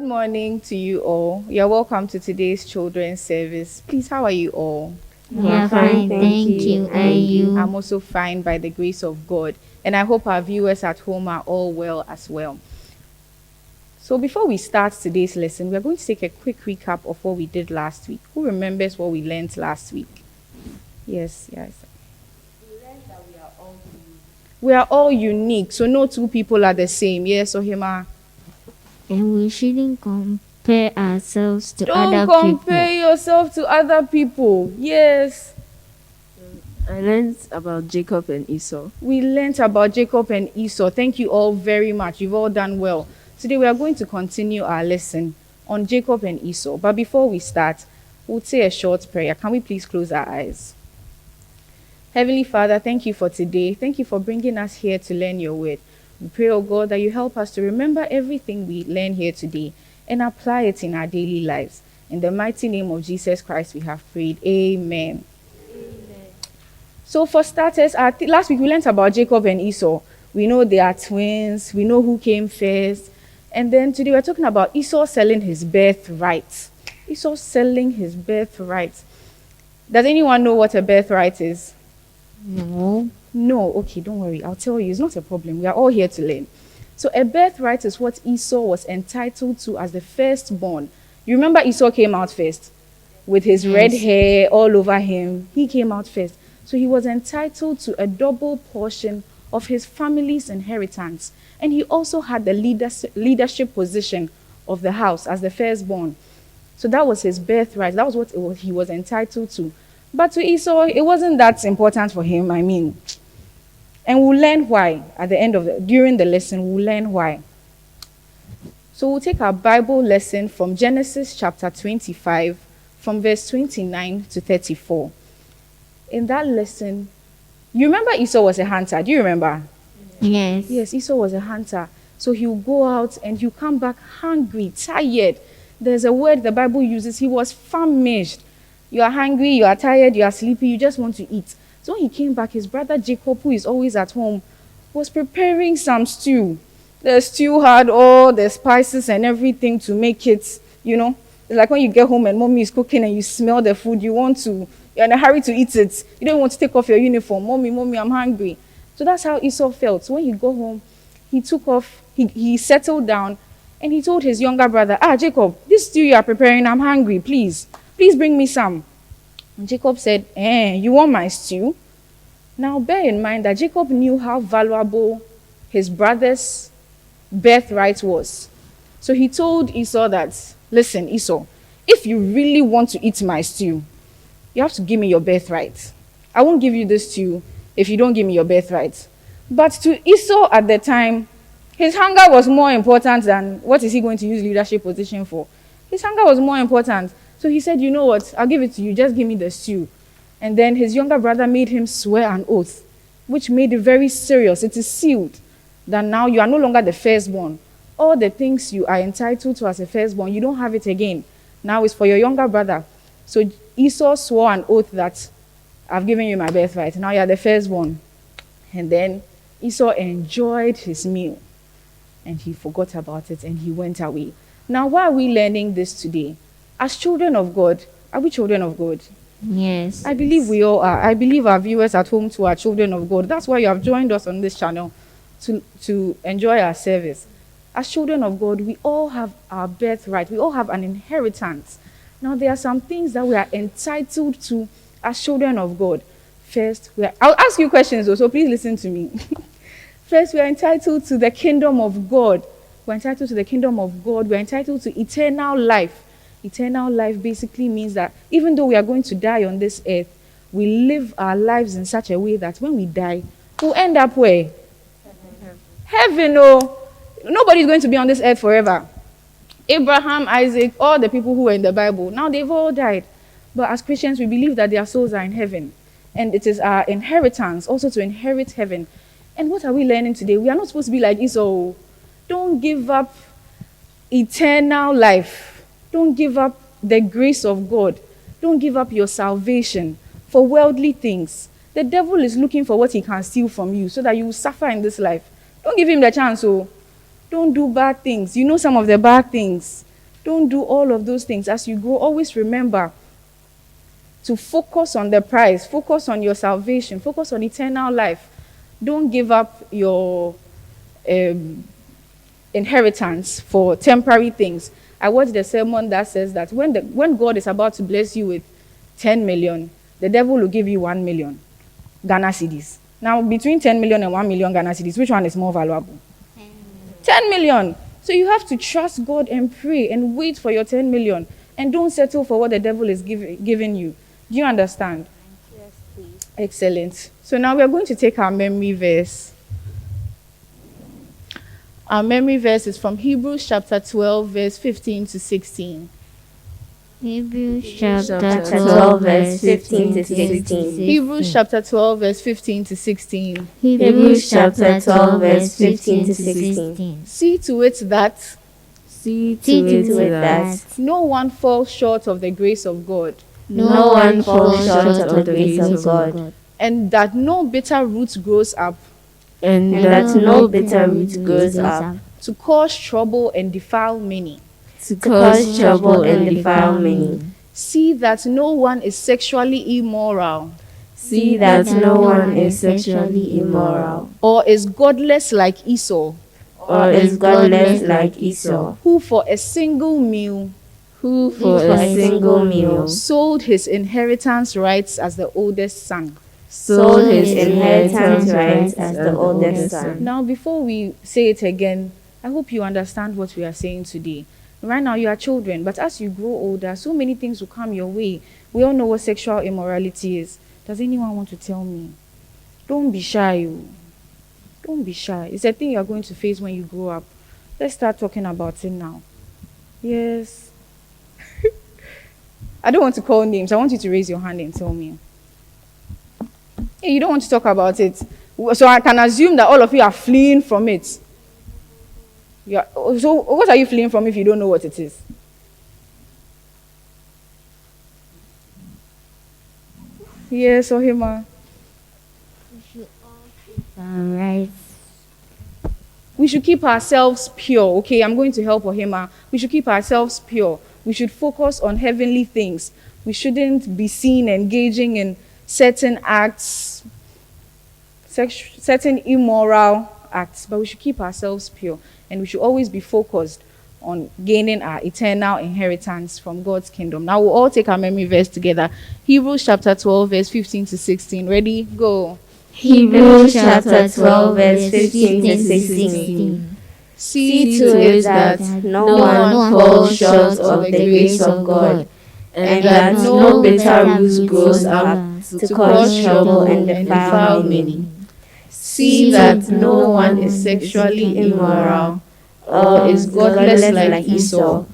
morning to you all. You're welcome to today's children's service. Please, how are you all? We are fine, thank you. And you? I'm also fine by the grace of God. And I hope our viewers at home are all well as well. So before we start today's lesson, we're going to take a quick recap of what we did last week. Who remembers what we learned last week? Yes. We learned that we are all unique. We are all unique, so no two people are the same. Yes, Ohima? And we shouldn't compare ourselves to other Don't people. compare yourself to other people. Yes. I learned about Jacob and Esau. We learned about Jacob and Esau. Thank you all very much. You've all done well. Today we are going to continue our lesson on Jacob and Esau. But before we start, we'll say a short prayer. Can we please close our eyes? Heavenly Father, thank you for today. Thank you for bringing us here to learn your word. We pray, oh God, that you help us to remember everything we learn here today and apply it in our daily lives. In the mighty name of Jesus Christ, we have prayed. Amen. So for starters, last week we learned about Jacob and Esau. We know they are twins. We know who came first. And then today we're talking about Esau selling his birthright. Esau selling his birthright. Does anyone know what a birthright is? No. No, okay, don't worry. I'll tell you. It's not a problem. We are all here to learn. So a birthright is what Esau was entitled to as the firstborn. You remember Esau came out first with his red hair all over him. He came out first. So he was entitled to a double portion of his family's inheritance. And he also had the leadership position of the house as the firstborn. So that was his birthright. That was what he was entitled to. But to Esau, it wasn't that important for him. And we'll learn why at the end of during the lesson. We'll learn why. So we'll take our Bible lesson from Genesis chapter 25, from verse 29 to 34. In that lesson, you remember Esau was a hunter. Do you remember? Yes. Yes, Esau was a hunter. So he'll go out and he'll come back hungry, tired. There's a word the Bible uses. He was famished. You are hungry, you are tired, you are sleepy, you just want to eat. So when he came back, his brother Jacob, who is always at home, was preparing some stew. The stew had all the spices and everything to make it, It's like when you get home and mommy is cooking and you smell the food, you're in a hurry to eat it. You don't want to take off your uniform. Mommy, I'm hungry. So that's how Esau felt. So when he got home, he took off, he settled down, and he told his younger brother, Jacob, this stew you are preparing, I'm hungry, please bring me some. And Jacob said, you want my stew? Now bear in mind that Jacob knew how valuable his brother's birthright was. So he told Esau that, listen, Esau, if you really want to eat my stew, you have to give me your birthright. I won't give you this stew if you don't give me your birthright. But to Esau at the time, his hunger was more important than what is he going to use leadership position for. His hunger was more important. So he said, you know what, I'll give it to you, just give me the stew. And then his younger brother made him swear an oath, which made it very serious. It is sealed that now you are no longer the firstborn. All the things you are entitled to as a firstborn, you don't have it again. Now it's for your younger brother. So Esau swore an oath that I've given you my birthright. Now you are the firstborn. And then Esau enjoyed his meal. And he forgot about it and he went away. Now, why are we learning this today? As children of God, are we children of God? Yes. I believe we all are. I believe our viewers at home too are children of God. That's why you have joined us on this channel to enjoy our service. As children of God, we all have our birthright. We all have an inheritance. Now, there are some things that we are entitled to as children of God. First, I'll ask you questions, so please listen to me. First, we are entitled to the kingdom of God. We're entitled to the kingdom of God. We're entitled to eternal life. Eternal life basically means that even though we are going to die on this earth, we live our lives in such a way that when we die, we'll end up where? Heaven. Oh, nobody's going to be on this earth forever. Abraham, Isaac, all the people who were in the Bible, now they've all died. But as Christians, we believe that their souls are in heaven. And it is our inheritance also to inherit heaven. And what are we learning today? We are not supposed to be like Esau. Don't give up eternal life. Don't give up the grace of God. Don't give up your salvation for worldly things. The devil is looking for what he can steal from you so that you will suffer in this life. Don't give him the chance. Don't do bad things. You know some of the bad things. Don't do all of those things. As you grow, always remember to focus on the prize, focus on your salvation, focus on eternal life. Don't give up your inheritance for temporary things. I watched the sermon that says that when God is about to bless you with 10 million, the devil will give you 1 million Ghana cedis. Now, between 10 million and 1 million Ghana cedis, which one is more valuable? 10 million. So you have to trust God and pray and wait for your 10 million. And don't settle for what the devil is giving you. Do you understand? Yes, please. Excellent. So now we are going to take our memory verse. Our memory verse is from Hebrews chapter 12, verse 15 to 16. Hebrews chapter 12, verse 15 to 16. Hebrews chapter 12, verse 15 to 16. Hebrews chapter 12, verse 15 to 16. See to it that See to See it to it that that no one falls short of the grace of God, no one falls short of the grace of God, and that no bitter root grows up and that no bitter root grows up to cause trouble and defile many. to cause trouble and defile many. See that no one is sexually immoral, See that no one is sexually immoral, or is godless like Esau, or is godless like Esau, who for a single meal who for a single meal sold his inheritance rights as the oldest son. sold his inheritance rights as the oldest son. Now, before we say it again, I hope you understand what we are saying today. Right now, you are children, but as you grow older, so many things will come your way. We all know what sexual immorality is. Does anyone want to tell me? Don't be shy. Don't be shy. It's a thing you're going to face when you grow up. Let's start talking about it now. Yes. I don't want to call names. I want you to raise your hand and tell me. Hey, you don't want to talk about it. So I can assume that all of you are fleeing from it. So what are you fleeing from if you don't know what it is? Yes, Ohima. Right. We should keep ourselves pure. Okay, I'm going to help Ohima. We should keep ourselves pure. We should focus on heavenly things. We shouldn't be seen engaging in certain acts, certain immoral acts, but we should keep ourselves pure. And we should always be focused on gaining our eternal inheritance from God's kingdom. Now we'll all take our memory verse together. Hebrews chapter 12, verse 15 to 16. Ready? Go. Hebrews chapter 12, verse 15 to 16. See to it that no one falls short of the grace of God, and that no bitter root grows up to cause trouble and defile many. See that no one is sexually immoral, or is godless like Esau,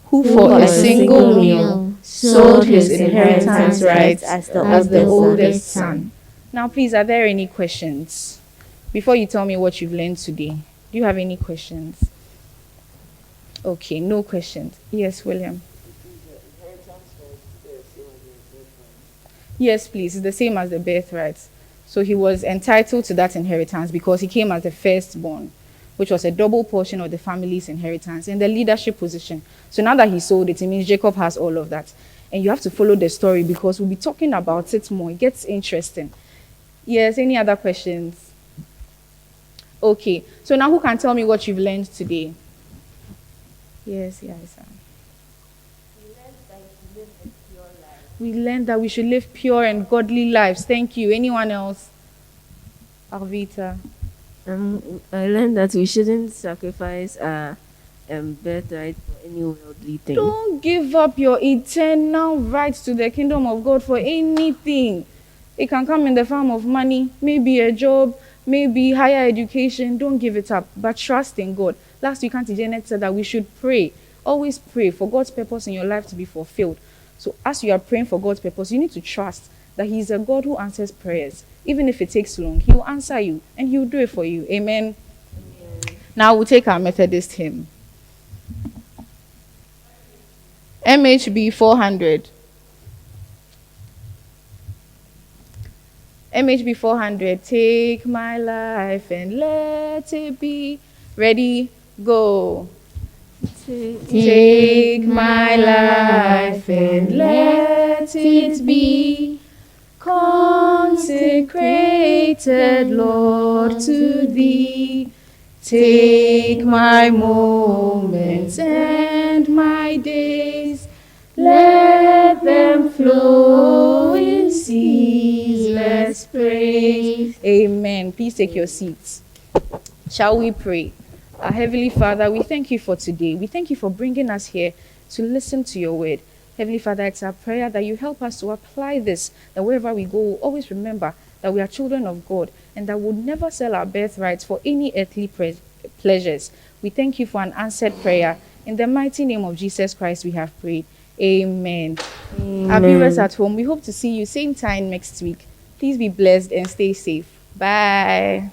who for a single meal sold his inheritance rights as the oldest son. Now, please, are there any questions? Before you tell me what you've learned today, do you have any questions? Okay, no questions. Yes, William. Yes, please. It's the same as the birthright. So he was entitled to that inheritance because he came as the firstborn, which was a double portion of the family's inheritance in the leadership position. So now that he sold it, it means Jacob has all of that. And you have to follow the story because we'll be talking about it more. It gets interesting. Yes, any other questions? Okay, so now who can tell me what you've learned today? Yes, sir. We learned that we should live pure and godly lives. Thank you. Anyone else? Arvita. I learned that we shouldn't sacrifice our birthright for any worldly thing. Don't give up your eternal rights to the kingdom of God for anything. It can come in the form of money, maybe a job, maybe higher education. Don't give it up, but trust in God. Last week, Auntie Janet said that we should pray. Always pray for God's purpose in your life to be fulfilled. So as you are praying for God's purpose, you need to trust that He is a God who answers prayers. Even if it takes long, He will answer you and He will do it for you. Amen. Now we'll take our Methodist hymn. MHB 400. MHB 400. Take my life and let it be. Ready, go. Take my life and let it be consecrated, Lord, to Thee. Take my moments and my days, let them flow in ceaseless praise. Amen. Please take your seats. Shall we pray? Our Heavenly Father, we thank you for today. We thank you for bringing us here to listen to your word. Heavenly Father, it's our prayer that you help us to apply this, that wherever we go, we'll always remember that we are children of God and that we'll never sell our birthrights for any earthly pleasures. We thank you for an answered prayer. In the mighty name of Jesus Christ, we have prayed. Amen. Our viewers at home, we hope to see you same time next week. Please be blessed and stay safe. Bye.